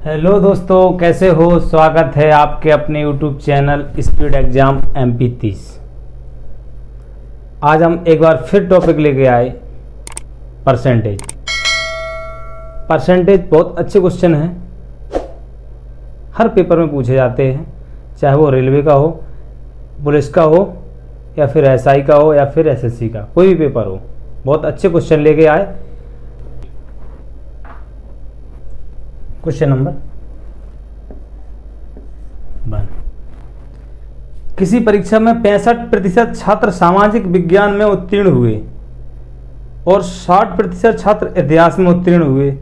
Hello दोस्तों, कैसे हो। स्वागत है आपके अपने YouTube channel speed exam MP30। आज हम एक बार फिर टॉपिक लेके आए परसेंटेज। बहुत अच्छे क्वेश्चन हैं, हर पेपर में पूछे जाते हैं, चाहे वो रेलवे का हो, पुलिस का हो, या फिर SI का हो, या फिर SSC का, कोई भी पेपर हो। बहुत अच्छे क्वेश्चन लेके आए। Question number 1। किसी परीक्षा में 65% छात्र सामाजिक विज्ञान में उत्तीर्ण हुए और 60% छात्र इतिहास में उत्तीर्ण हुए।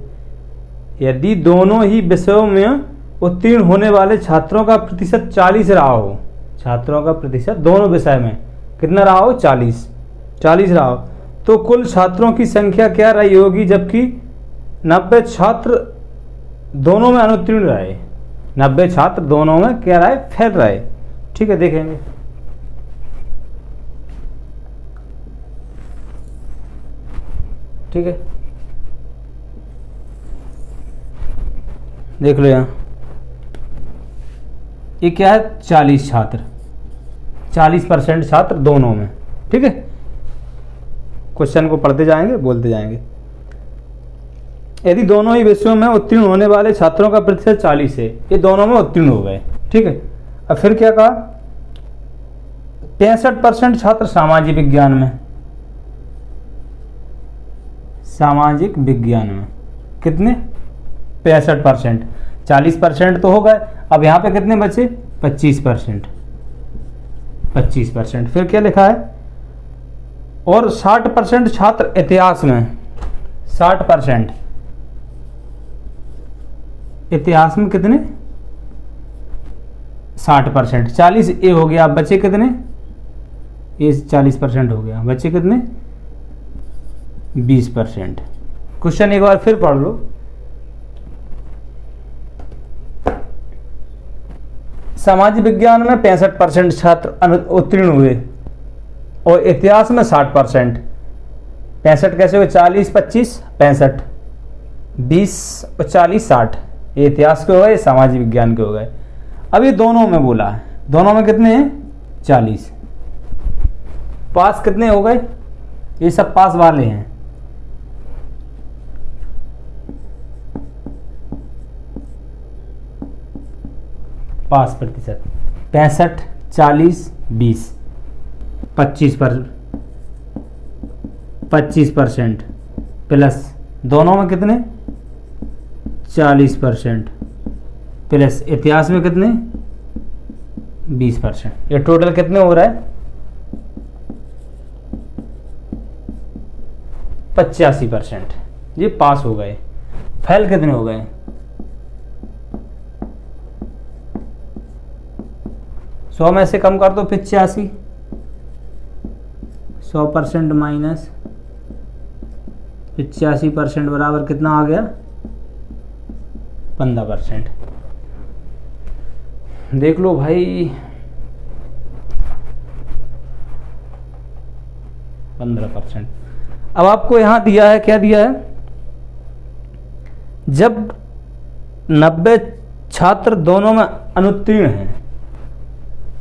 यदि दोनों ही विषयों में उत्तीर्ण होने वाले छात्रों का प्रतिशत 40 रहा हो, छात्रों का प्रतिशत दोनों विषय में कितना रहा हो, 40 रहा हो, तो कुल छात्रों की संख्या क्या रही होगी। जबकि 90 छात्र दोनों में अनुत्तीर्ण रहे, 90 छात्र दोनों में क्या रहे, फेल रहे। ठीक है, देखेंगे। ठीक है, देख लो यहाँ ये क्या है, 40 छात्र, 40% छात्र दोनों में। ठीक है, क्वेश्चन को पढ़ते जाएंगे, बोलते जाएंगे। यदि दोनों ही विषयों में उत्तीर्ण होने वाले छात्रों का प्रतिशत 40 है, ये दोनों में उत्तीर्ण हो गए। ठीक है, अब फिर क्या कहा, 65% छात्र सामाजिक विज्ञान में, सामाजिक विज्ञान में कितने, 65%, 40% तो हो गए। अब यहाँ पे कितने बचे, 25%। फिर क्या लिखा है, और 60% छात्र इतिहास में, 60% इतिहास में कितने, 60%, 40 ये हो गया। अब बचे कितने, ये 40% हो गया, बचे कितने, 20%। क्वेश्चन एक बार फिर पढ़ लो। सामाजिक विज्ञान में 65% छात्र उत्तीर्ण हुए और इतिहास में 60%। 65 कैसे हुए, 40 25 65, 20 और 40 60। ये इतिहास के हो गए, सामाजिक विज्ञान के हो गए। अब ये दोनों में बोला है, दोनों में कितने हैं, 40। पास कितने हो गए, ये सब पास वाले हैं। पास प्रतिशत 65 40 20 25% प्लस दोनों में कितने, 40% प्लस इतिहास में कितने, 20%। ये टोटल कितने हो रहा है, 85%। ये पास हो गए। फेल कितने हो गए, 100 में से कम कर दो 85, 100% माइनस 85% बराबर कितना आ गया, 15%। देख लो भाई, 15%। अब आपको यहां दिया है, क्या दिया है, जब 90 छात्र दोनों में अनुत्तीर्ण हैं,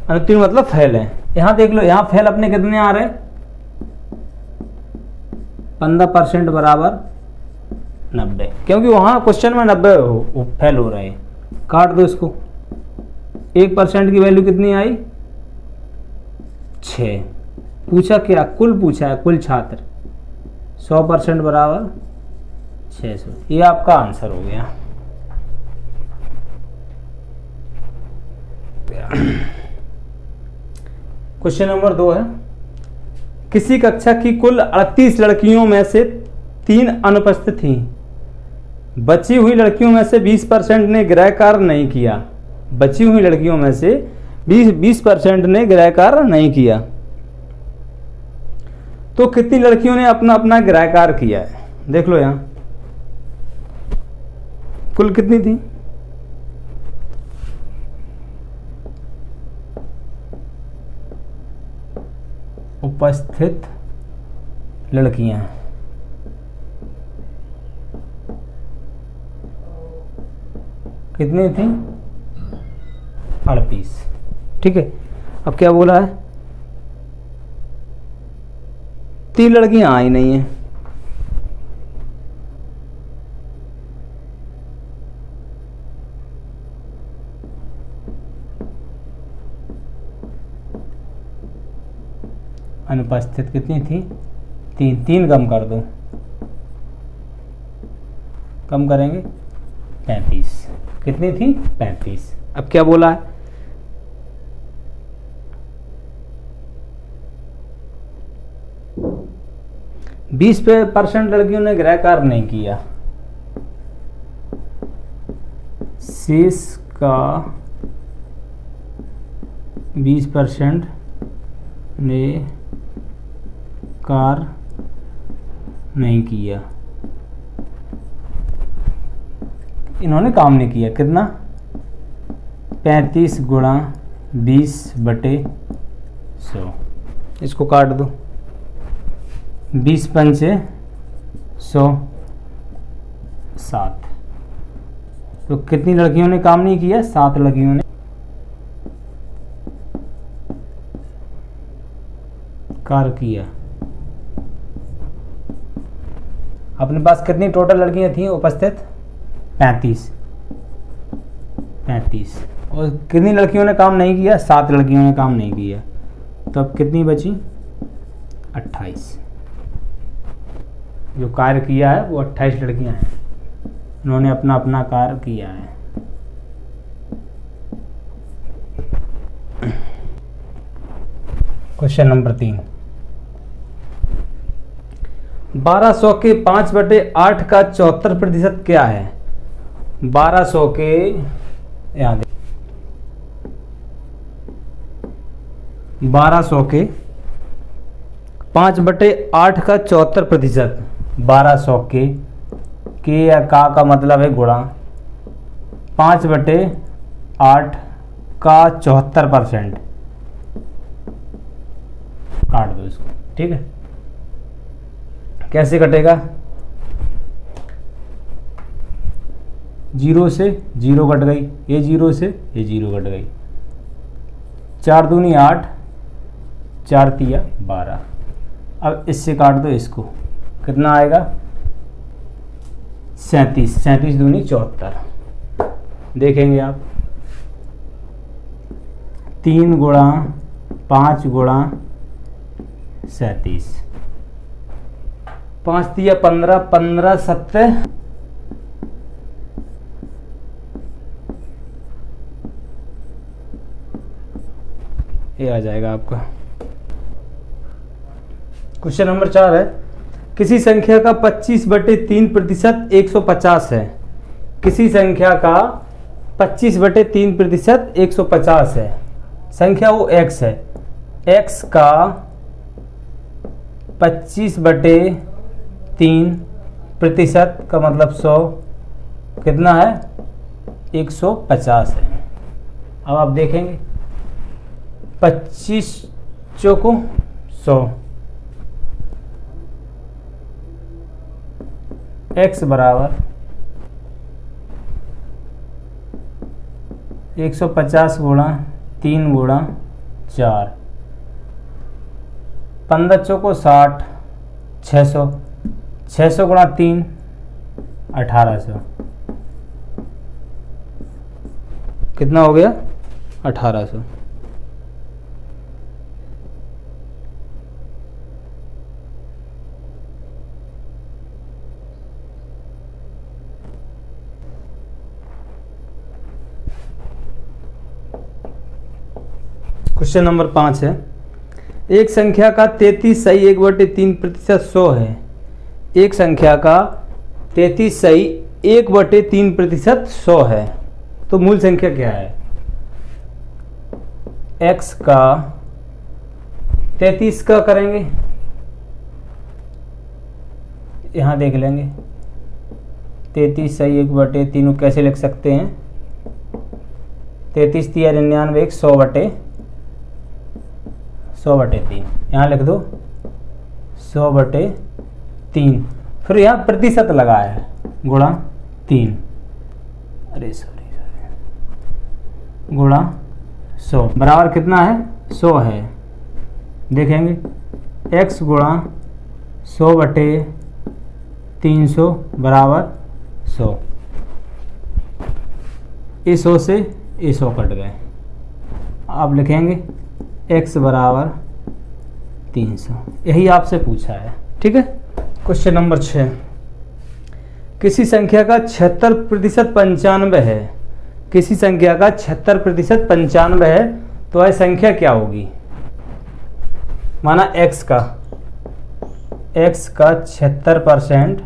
अनुत्तीर्ण मतलब फेल है। यहां देख लो, यहां फेल अपने कितने आ रहे, 15% बराबर 90, क्योंकि वहां क्वेश्चन में 90 फेल हो रहे हैं। काट दो इसको, 1% की वैल्यू कितनी आई, 6। पूछा क्या, कुल पूछा है, कुल छात्र, 100% बराबर 600। ये आपका आंसर हो गया। क्वेश्चन नंबर 2 है, किसी कक्षा की कुल 38 लड़कियों में से 3 अनुपस्थित थीं। बची हुई लड़कियों में से 20% ने गृह कार्य नहीं किया। बची हुई लड़कियों में से 20% ने गृह कार्य नहीं किया, तो कितनी लड़कियों ने अपना अपना गृह कार्य किया है। देख लो यहां कुल कितनी थी, उपस्थित लड़कियां, कितनी थी? 38। ठीक है, अब क्या बोला है? 3 लड़कियां आई नहीं हैं। अनुपस्थित कितनी थी? 3। 3 कम कर दो, कम करेंगे 35। कितनी थी? 35। अब क्या बोला है? बीस % लड़कियों ने गृह कार्य नहीं किया। शेष का 20% ने कार्य नहीं किया। इन्होंने काम नहीं किया। कितना? 35 गुणा 20/100। इसको काट दो। 20 पंचे 100, 7। तो कितनी लड़कियों ने काम नहीं किया? 7 लड़कियों ने कार्य किया। अपने पास कितनी टोटल लड़कियां थी उपस्थित? 35। और कितनी लड़कियों ने काम नहीं किया? 7 लड़कियों ने काम नहीं किया। तो अब कितनी बची? 28। जो कार्य किया है वो 28 लड़कियां हैं। उन्होंने अपना अपना कार्य किया है। Question number 3। 1200 के 5/8 का 74% क्या है? 1200 के, याद 1200 के 5/8 का 74%। 1200 के या का मतलब है गुणा 5/8 का 74%। काट दो इसको। ठीक है, कैसे कटेगा? 0 से 0 कट गई, ये 0 से ये 0 कट गई। 4 दूनी 8, 4 तिया 12। अब इससे काट दो इसको, कितना आएगा? 37। 37 दूनी 74। देखेंगे आप, 3 गुणा 5 गुणा 37, 5 तिया 15, 15 7 ये आ जाएगा आपका। क्वेश्चन नंबर 4 है, किसी संख्या का 25/3% 150 है। किसी संख्या का 25/3% 150 है। संख्या वो x है। x का 25/3% का मतलब 100 कितना है? 150 है। अब आप देखेंगे 25 चौको 100, x बराबर 150 गुणा 3 गुणा 4, 15 चौको 60, 600, 600 गुणा 3 1800। कितना हो गया? 1800। क्वेश्चन नंबर 5 है, एक संख्या का 33 सही 1/3% 100 है। एक संख्या का 33 सही 1/3% 100 है। तो मूल संख्या क्या है? x का 33 का करेंगे, यहाँ देख लेंगे 33 सही 1/3 कैसे लिख सकते हैं? 33 तिया 99, 100/3। यहाँ लिख दो 100/3। फिर यहाँ प्रतिशत लगाया है गुणा 3। अरे सॉरी, गुणा 100 बराबर कितना है 100 है। देखेंगे x गुणा 100 बटे 300 बराबर 100। इस 100 से ये 100 कट गए। अब लिखेंगे x बराबर 300। यही आपसे पूछा है। ठीक है। क्वेश्चन नंबर 6, किसी संख्या का 76% 95 है। किसी संख्या का 76% 95 है तो वह संख्या क्या होगी। माना x का 76%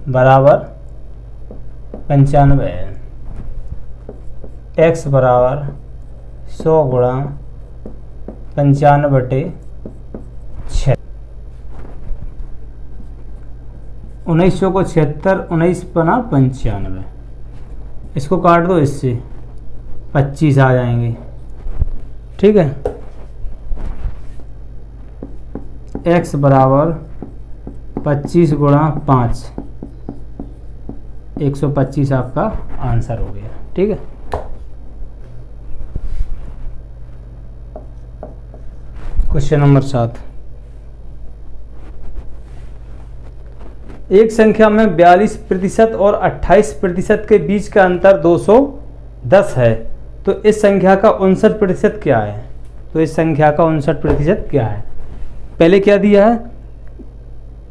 बराबर 95 है। x बराबर 100 गुणा 95 बटे 6। 1900 को 76, 19 बना 95। इसको काट दो, इससे 25 आ जाएंगे। ठीक है। x बराबर 25 गुणा 5, 125 आपका आंसर हो गया। ठीक है। क्वेश्चन नंबर 7, एक संख्या में 42% और 28% के बीच का अंतर 210 है तो इस संख्या का 59% क्या है। तो इस संख्या का 59% क्या है। पहले क्या दिया है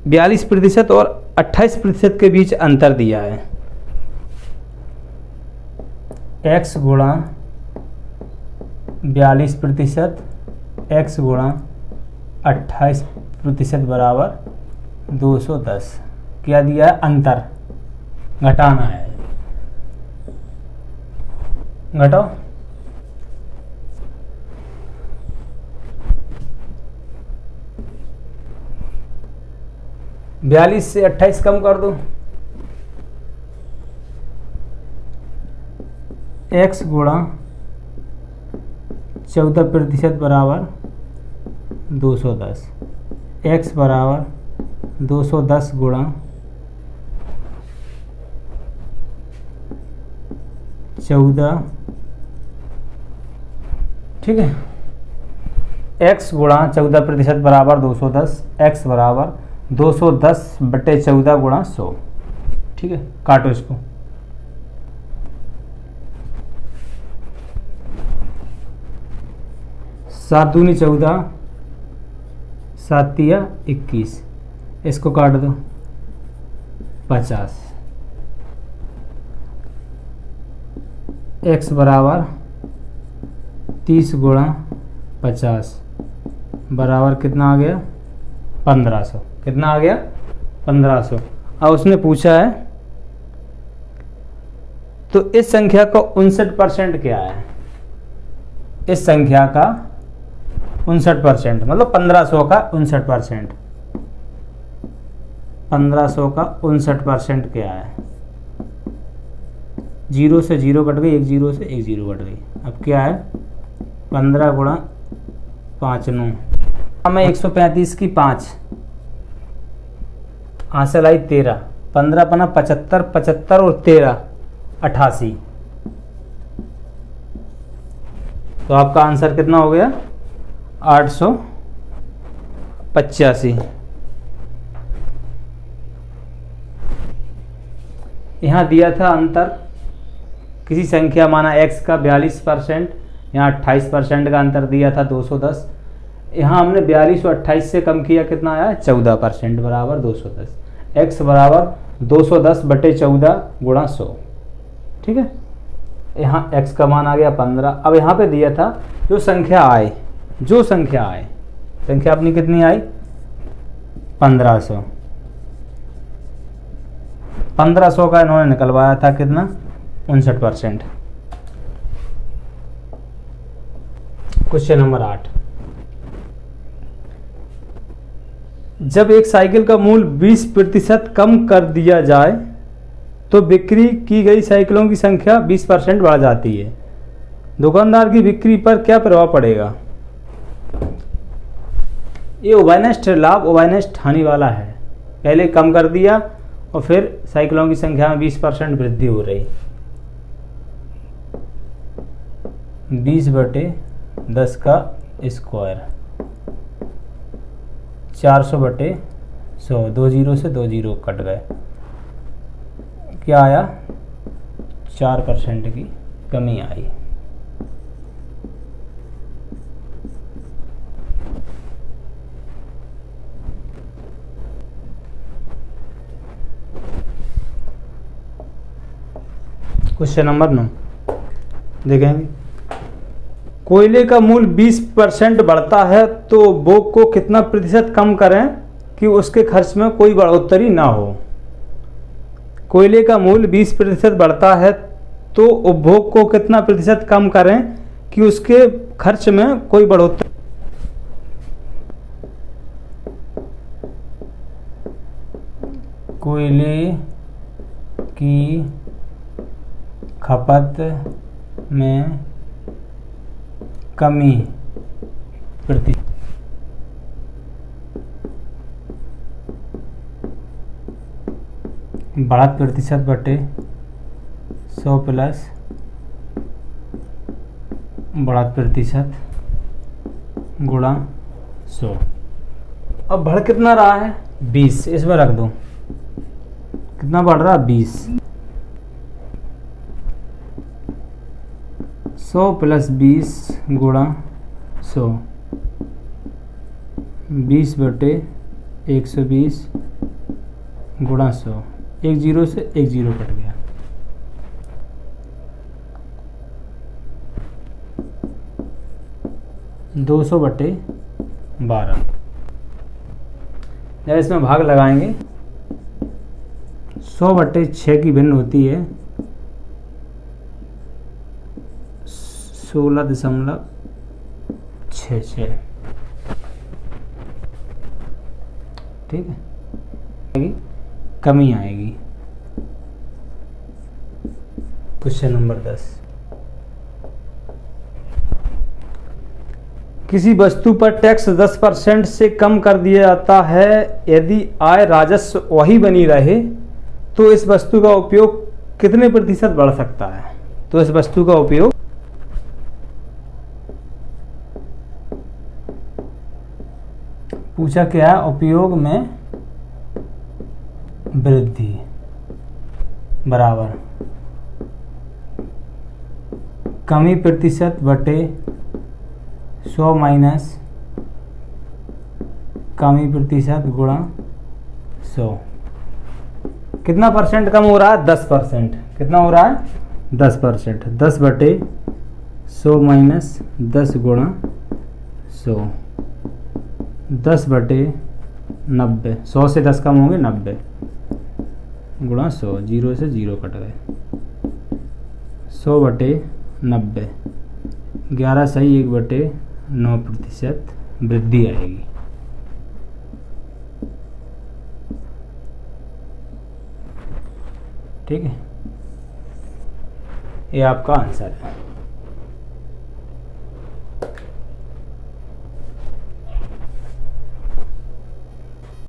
42% और 28% के बीच अंतर दिया है। x गुणा 42%, x गुणा 28% बराबर 210। क्या दिया है अंतर, घटाना है। घटाओ। बयालीस से 28 कम कर दो। x गुणा 14% बराबर 210। x बराबर 210 गुणा 14। ठीक है। x गुणा 14% बराबर 210, x बराबर 210 बटे 14 गुणा 100। ठीक है। काटो इसको। सात दूनी 14, 7 तिया 21। इसको काट दो 50। x बराबर 30 गुणा 50 बराबर कितना आ गया 1500। कितना आ गया 1500। अब उसने पूछा है तो इस संख्या का 59% क्या है। इस संख्या का 59% मतलब 1500 का 59%। 1500 का 59% क्या है। 0 से 0 कट गई, 1 0 से 1 0 कट गई। अब क्या है 15 गुणा 5 9। अब मैं 135 की 5 हासिल आई 13। 15 पना 75, 75 और 13 88। तो आपका आंसर कितना हो गया 885। यहाँ दिया था अंतर किसी संख्या माना x का 42%, यहाँ 28% का अंतर दिया था 210। यहाँ हमने 42 और 28 से कम किया, कितना आया 14% बराबर 210। x बराबर 210 बटे 14 गुणा 100। ठीक है। यहाँ x का मान आ गया 15। अब यहाँ पे दिया था जो संख्या आए, संख्या अपनी कितनी आई 1500। 1500 का इन्होंने निकलवाया था कितना 59%। क्वेश्चन नंबर 8, जब एक साइकिल का मूल्य 20% कम कर दिया जाए तो बिक्री की गई साइकिलों की संख्या 20% बढ़ जाती है। दुकानदार की बिक्री पर क्या प्रभाव पड़ेगा। ये उभयनिष्ठ लाभ उभयनिष्ठ हानि वाला है। पहले कम कर दिया और फिर साइकिलों की संख्या में 20% वृद्धि हो रही। 20/10 का स्क्वायर, 400/100, 2 जीरो से 2 जीरो कट गए, क्या आया? 4% की कमी आई। क्वेश्चन नंबर 9 देखेंगे। कोयले का मूल्य 20% बढ़ता है तो उपभोग को कितना प्रतिशत कम करें कि उसके खर्च में कोई बढ़ोतरी ना हो? कोयले का मूल्य 20% बढ़ता है तो उपभोग को कितना प्रतिशत कम करें कि उसके खर्च में कोई बढ़ोतरी। कोयले की खपत में कमी प्रति बढ़त प्रतिशत बटे 100 प्लस बढ़त प्रतिशत गुणा 100। अब बढ़ कितना रहा है? 20, इसमें रख दो। कितना बढ़ रहा है? 20। 100 प्लस 20 गुणा 100, 20/120 गुणा 100। 1 जीरो से 1 जीरो कट गया। दो 200/12। जब इसमें भाग लगाएंगे 100/6 की भिन्न होती है 16.66। ठीक है, कमी आएगी। Question number 10। किसी वस्तु पर टैक्स 10% से कम कर दिया जाता है। यदि आय राजस्व वही बनी रहे तो इस वस्तु का उपयोग कितने प्रतिशत बढ़ सकता है? तो इस वस्तु का उपयोग पूछा क्या है? उपयोग में वृद्धि बराबर कमी प्रतिशत बटे 100 माइनस कमी प्रतिशत गुणा 100। कितना परसेंट कम हो रहा है? 10%। कितना हो रहा है? 10%। 10/100 माइनस 10 गुणा 100, 10/90। 100 से 10 कम होंगे 90 गुणा 100, जीरो से जीरो कट गए। 100/90, 11 सही 1/9% वृद्धि आएगी। ठीक है, ये आपका आंसर है।